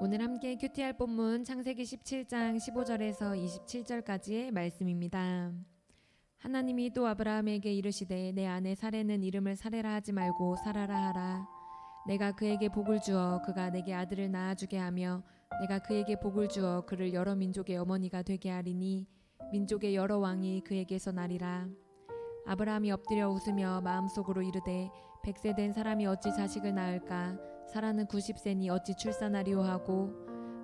오늘 함께 큐티할 본문 창세기 17장 15절에서 27절까지의 말씀입니다. 하나님이 또 아브라함에게 이르시되 내 아내 사레는 이름을 사레라 하지 말고 사라라 하라. 내가 그에게 복을 주어 그가 내게 아들을 낳아주게 하며 내가 그에게 복을 주어 그를 여러 민족의 어머니가 되게 하리니 민족의 여러 왕이 그에게서 나리라. 아브라함이 엎드려 웃으며 마음속으로 이르되 100세 된 사람이 어찌 자식을 낳을까? 사라는 90세니 어찌 출산하리오 하고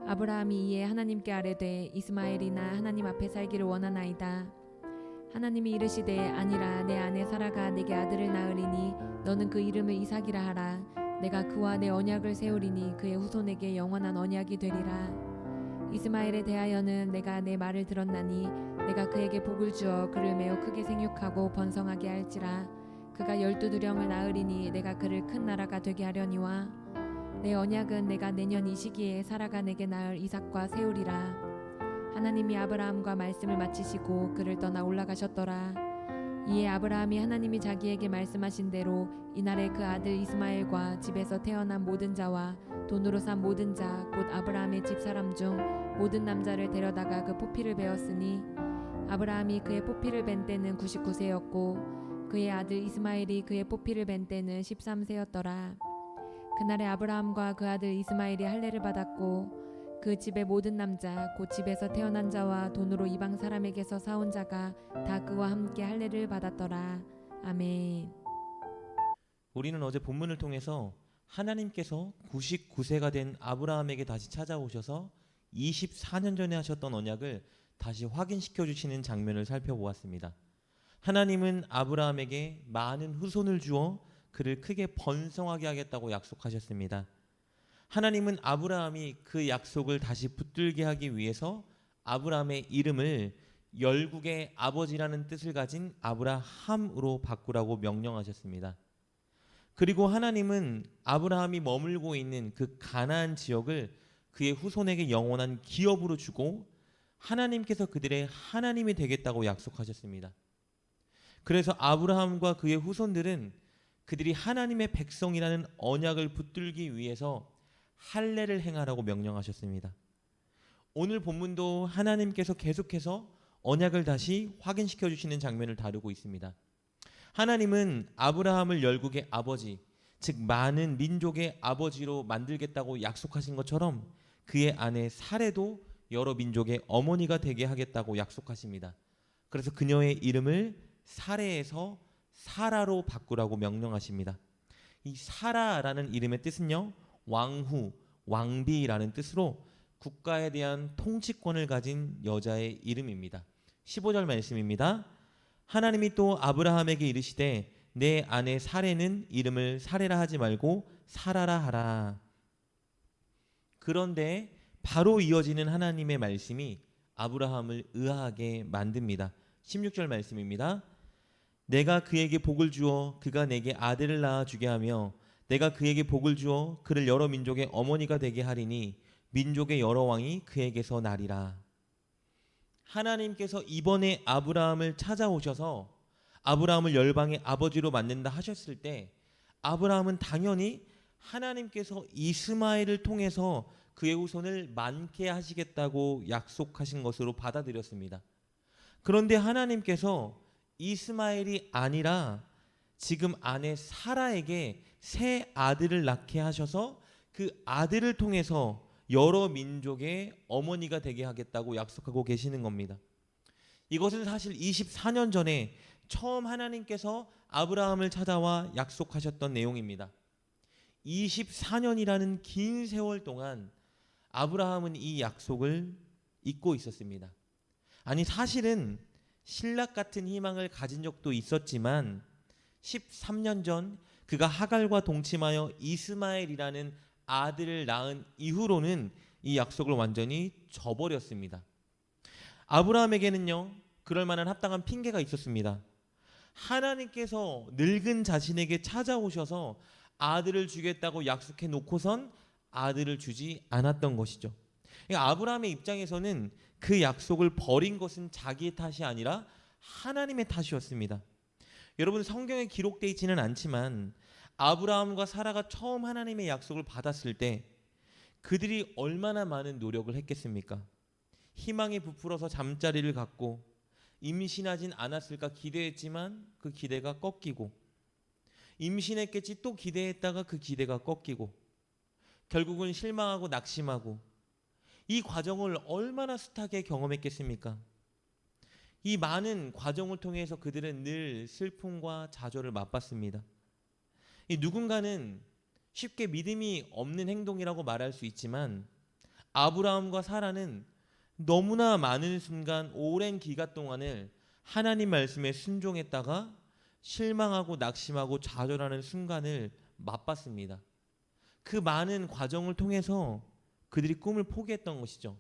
아브라함이 이에 하나님께 아뢰되 이스마엘이나 하나님 앞에 살기를 원하나이다. 하나님이 이르시되 아니라 내 아내 사라가 내게 아들을 낳으리니 너는 그 이름을 이삭이라 하라. 내가 그와 내 언약을 세우리니 그의 후손에게 영원한 언약이 되리라. 이스마엘에 대하여는 내가 내 말을 들었나니 내가 그에게 복을 주어 그를 매우 크게 생육하고 번성하게 할지라. 그가 12두령을 낳으리니 내가 그를 큰 나라가 되게 하려니와 내 언약은 내가 내년 이 시기에 사라가 내게 낳을 이삭과 세우리라. 하나님이 아브라함과 말씀을 마치시고 그를 떠나 올라가셨더라. 이에 아브라함이 하나님이 자기에게 말씀하신 대로 이날에 그 아들 이스마엘과 집에서 태어난 모든 자와 돈으로 산 모든 자 곧 아브라함의 집사람 중 모든 남자를 데려다가 그 포피를 베었으니 아브라함이 그의 포피를 벤 때는 99세였고 그의 아들 이스마엘이 그의 포피를 벤 때는 13세였더라. 그날에 아브라함과 그 아들 이스마엘이 할례를 받았고 그 집의 모든 남자 곧 집에서 태어난 자와 돈으로 이방 사람에게서 사온 자가 다 그와 함께 할례를 받았더라. 아멘. 우리는 어제 본문을 통해서 하나님께서 99세가 된 아브라함에게 다시 찾아오셔서 24년 전에 하셨던 언약을 다시 확인시켜 주시는 장면을 살펴보았습니다. 하나님은 아브라함에게 많은 후손을 주어 그를 크게 번성하게 하겠다고 약속하셨습니다. 하나님은 아브라함이 그 약속을 다시 붙들게 하기 위해서 아브라함의 이름을 열국의 아버지라는 뜻을 가진 아브라함으로 바꾸라고 명령하셨습니다. 그리고 하나님은 아브라함이 머물고 있는 그 가나안 지역을 그의 후손에게 영원한 기업으로 주고 하나님께서 그들의 하나님이 되겠다고 약속하셨습니다. 그래서 아브라함과 그의 후손들은 그들이 하나님의 백성이라는 언약을 붙들기 위해서 할례를 행하라고 명령하셨습니다. 오늘 본문도 하나님께서 계속해서 언약을 다시 확인시켜 주시는 장면을 다루고 있습니다. 하나님은 아브라함을 열국의 아버지, 즉 많은 민족의 아버지로 만들겠다고 약속하신 것처럼 그의 아내 사레도 여러 민족의 어머니가 되게 하겠다고 약속하십니다. 그래서 그녀의 이름을 사레에서 사라로 바꾸라고 명령하십니다. 이 사라라는 이름의 뜻은요, 왕후, 왕비라는 뜻으로 국가에 대한 통치권을 가진 여자의 이름입니다. 15절 말씀입니다. 하나님이 또 아브라함에게 이르시되 내 아내 사레는 이름을 사레라 하지 말고 사라라 하라. 그런데 바로 이어지는 하나님의 말씀이 아브라함을 의아하게 만듭니다. 16절 말씀입니다. 내가 그에게 복을 주어 그가 내게 아들을 낳아주게 하며 내가 그에게 복을 주어 그를 여러 민족의 어머니가 되게 하리니 민족의 여러 왕이 그에게서 나리라. 하나님께서 이번에 아브라함을 찾아오셔서 아브라함을 열방의 아버지로 만든다 하셨을 때 아브라함은 당연히 하나님께서 이스마엘을 통해서 그의 후손을 많게 하시겠다고 약속하신 것으로 받아들였습니다. 그런데 하나님께서 이스마엘이 아니라 지금 아내 사라에게 새 아들을 낳게 하셔서 그 아들을 통해서 여러 민족의 어머니가 되게 하겠다고 약속하고 계시는 겁니다. 이것은 사실 24년 전에 처음 하나님께서 아브라함을 찾아와 약속하셨던 내용입니다. 24년이라는 긴 세월 동안 아브라함은 이 약속을 잊고 있었습니다. 아니 사실은 신락 같은 희망을 가진 적도 있었지만 13년 전 그가 하갈과 동침하여 이스마엘이라는 아들을 낳은 이후로는 이 약속을 완전히 저버렸습니다. 아브라함에게는요, 그럴 만한 합당한 핑계가 있었습니다. 하나님께서 늙은 자신에게 찾아오셔서 아들을 주겠다고 약속해 놓고선 아들을 주지 않았던 것이죠. 그러니까 아브라함의 입장에서는 그 약속을 버린 것은 자기의 탓이 아니라 하나님의 탓이었습니다. 여러분, 성경에 기록되어 있지는 않지만 아브라함과 사라가 처음 하나님의 약속을 받았을 때 그들이 얼마나 많은 노력을 했겠습니까? 희망이 부풀어서 잠자리를 갖고 임신하진 않았을까 기대했지만 그 기대가 꺾이고, 임신했겠지 또 기대했다가 그 기대가 꺾이고, 결국은 실망하고 낙심하고, 이 과정을 얼마나 숱하게 경험했겠습니까? 이 많은 과정을 통해서 그들은 늘 슬픔과 좌절을 맛봤습니다. 이 누군가는 쉽게 믿음이 없는 행동이라고 말할 수 있지만, 아브라함과 사라는 너무나 많은 순간, 오랜 기간 동안을 하나님 말씀에 순종했다가 실망하고 낙심하고 좌절하는 순간을 맛봤습니다. 그 많은 과정을 통해서 그들이 꿈을 포기했던 것이죠.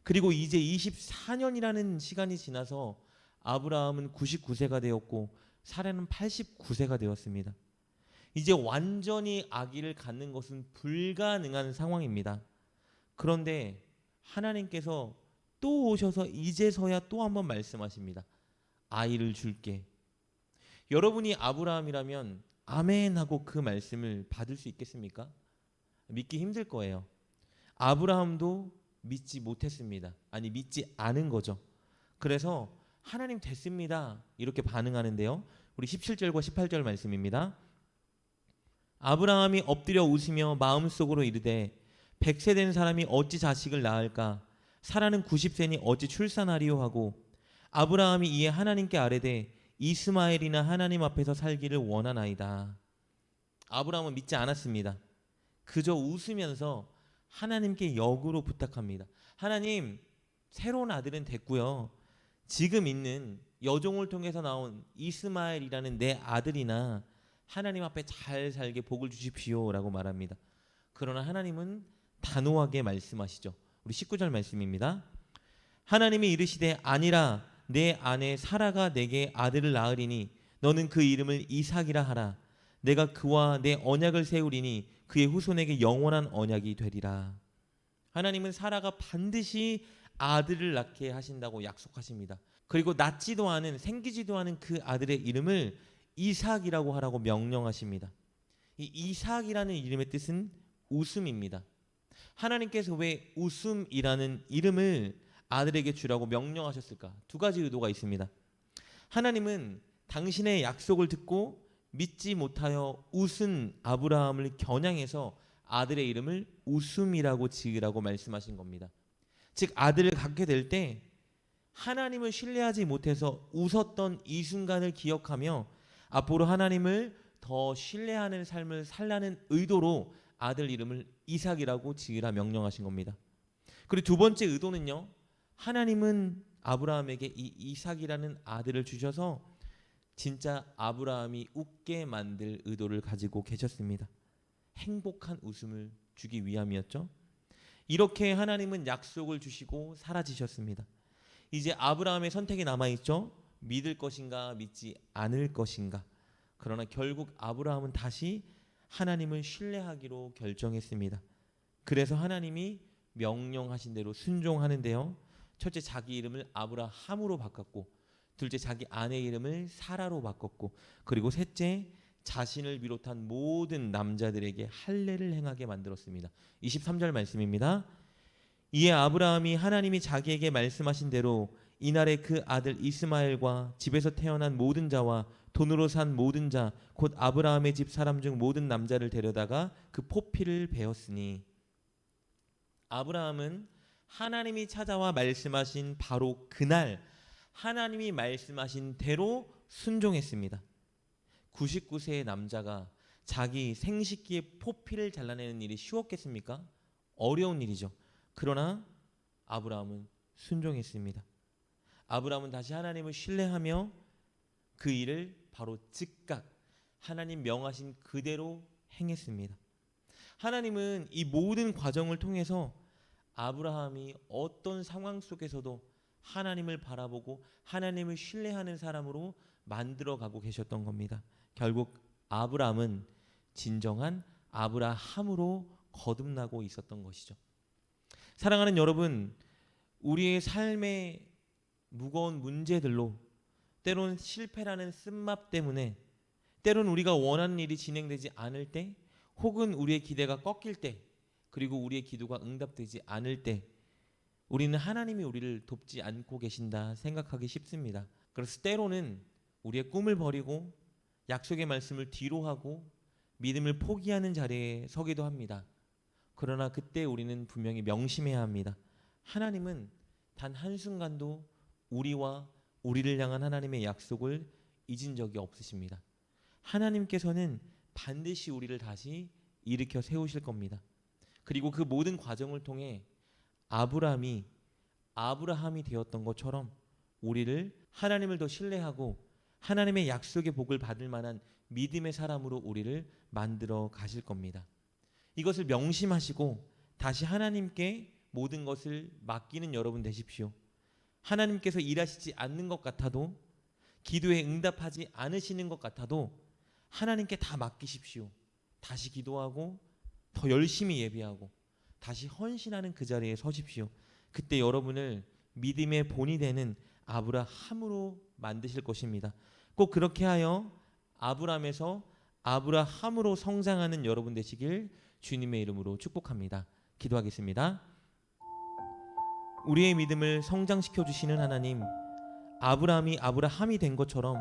그리고 이제 24년이라는 시간이 지나서 아브라함은 99세가 되었고 사라는 89세가 되었습니다. 이제 완전히 아기를 갖는 것은 불가능한 상황입니다. 그런데 하나님께서 또 오셔서 이제서야 또 한 번 말씀하십니다. 아이를 줄게. 여러분이 아브라함이라면 아멘 하고 그 말씀을 받을 수 있겠습니까? 믿기 힘들 거예요. 아브라함도 믿지 못했습니다. 아니, 믿지 않은 거죠. 그래서 하나님 됐습니다, 이렇게 반응하는데요. 우리 17절과 18절 말씀입니다. 아브라함이 엎드려 웃으며 마음속으로 이르되 100세 된 사람이 어찌 자식을 낳을까? 사라는 90세니 어찌 출산하리요 하고, 아브라함이 이에 하나님께 아뢰되 이스마엘이나 하나님 앞에서 살기를 원하나이다. 아브라함은 믿지 않았습니다. 그저 웃으면서 하나님께 역으로 부탁합니다. 하나님, 새로운 아들은 됐고요, 지금 있는 여종을 통해서 나온 이스마엘이라는 내 아들이나 하나님 앞에 잘 살게 복을 주십시오 라고 말합니다. 그러나 하나님은 단호하게 말씀하시죠. 우리 19절 말씀입니다. 하나님이 이르시되 아니라 내 아내 사라가 내게 아들을 낳으리니 너는 그 이름을 이삭이라 하라. 내가 그와 내 언약을 세우리니 그의 후손에게 영원한 언약이 되리라. 하나님은 사라가 반드시 아들을 낳게 하신다고 약속하십니다. 그리고 낳지도 않은, 생기지도 않은 그 아들의 이름을 이삭이라고 하라고 명령하십니다. 이 이삭이라는 이름의 뜻은 웃음입니다. 하나님께서 왜 웃음이라는 이름을 아들에게 주라고 명령하셨을까? 두 가지 의도가 있습니다. 하나님은 당신의 약속을 듣고 믿지 못하여 웃은 아브라함을 겨냥해서 아들의 이름을 웃음이라고 지으라고 말씀하신 겁니다. 즉, 아들을 갖게 될 때 하나님을 신뢰하지 못해서 웃었던 이 순간을 기억하며 앞으로 하나님을 더 신뢰하는 삶을 살라는 의도로 아들 이름을 이삭이라고 지으라 명령하신 겁니다. 그리고 두 번째 의도는요, 하나님은 아브라함에게 이 이삭이라는 아들을 주셔서 진짜 아브라함이 웃게 만들 의도를 가지고 계셨습니다. 행복한 웃음을 주기 위함이었죠. 이렇게 하나님은 약속을 주시고 사라지셨습니다. 이제 아브라함의 선택이 남아있죠. 믿을 것인가 믿지 않을 것인가. 그러나 결국 아브라함은 다시 하나님을 신뢰하기로 결정했습니다. 그래서 하나님이 명령하신 대로 순종하는데요, 첫째, 자기 이름을 아브라함으로 바꿨고, 둘째, 자기 아내 이름을 사라로 바꿨고, 그리고 셋째, 자신을 비롯한 모든 남자들에게 할례를 행하게 만들었습니다. 23절 말씀입니다. 이에 아브라함이 하나님이 자기에게 말씀하신 대로 이날에 그 아들 이스마엘과 집에서 태어난 모든 자와 돈으로 산 모든 자 곧 아브라함의 집 사람 중 모든 남자를 데려다가 그 포피를 베었으니, 아브라함은 하나님이 찾아와 말씀하신 바로 그날 하나님이 말씀하신 대로 순종했습니다. 99세의 남자가 자기 생식기의 포피를 잘라내는 일이 쉬웠겠습니까? 어려운 일이죠. 그러나 아브라함은 순종했습니다. 아브라함은 다시 하나님을 신뢰하며 그 일을 바로 즉각 하나님 명하신 그대로 행했습니다. 하나님은 이 모든 과정을 통해서 아브라함이 어떤 상황 속에서도 하나님을 바라보고 하나님을 신뢰하는 사람으로 만들어가고 계셨던 겁니다. 결국 아브라함은 진정한 아브라함으로 거듭나고 있었던 것이죠. 사랑하는 여러분, 우리의 삶의 무거운 문제들로, 때로는 실패라는 쓴맛 때문에, 때로는 우리가 원하는 일이 진행되지 않을 때, 혹은 우리의 기대가 꺾일 때, 그리고 우리의 기도가 응답되지 않을 때 우리는 하나님이 우리를 돕지 않고 계신다 생각하기 쉽습니다. 그래서 때로는 우리의 꿈을 버리고 약속의 말씀을 뒤로 하고 믿음을 포기하는 자리에 서기도 합니다. 그러나 그때 우리는 분명히 명심해야 합니다. 하나님은 단 한순간도 우리와 우리를 향한 하나님의 약속을 잊은 적이 없으십니다. 하나님께서는 반드시 우리를 다시 일으켜 세우실 겁니다. 그리고 그 모든 과정을 통해 아브라함이 되었던 것처럼 우리를 하나님을 더 신뢰하고 하나님의 약속의 복을 받을 만한 믿음의 사람으로 우리를 만들어 가실 겁니다. 이것을 명심하시고 다시 하나님께 모든 것을 맡기는 여러분 되십시오. 하나님께서 일하시지 않는 것 같아도, 기도에 응답하지 않으시는 것 같아도 하나님께 다 맡기십시오. 다시 기도하고 더 열심히 예배하고 다시 헌신하는 그 자리에 서십시오. 그때 여러분을 믿음의 본이 되는 아브라함으로 만드실 것입니다. 꼭 그렇게 하여 아브라함에서 아브라함으로 성장하는 여러분 되시길 주님의 이름으로 축복합니다. 기도하겠습니다. 우리의 믿음을 성장시켜 주시는 하나님, 아브라함이 아브라함이 된 것처럼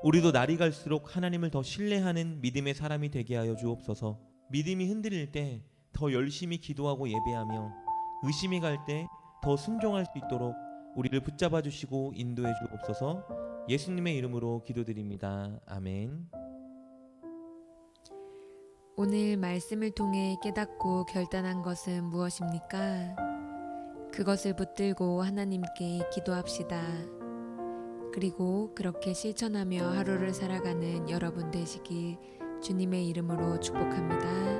우리도 날이 갈수록 하나님을 더 신뢰하는 믿음의 사람이 되게 하여 주옵소서. 믿음이 흔들릴 때 더 열심히 기도하고 예배하며 의심이 갈 때 더 순종할 수 있도록 우리를 붙잡아 주시고 인도해 주옵소서. 예수님의 이름으로 기도드립니다. 아멘. 오늘 말씀을 통해 깨닫고 결단한 것은 무엇입니까? 그것을 붙들고 하나님께 기도합시다. 그리고 그렇게 실천하며 하루를 살아가는 여러분 되시길 주님의 이름으로 축복합니다.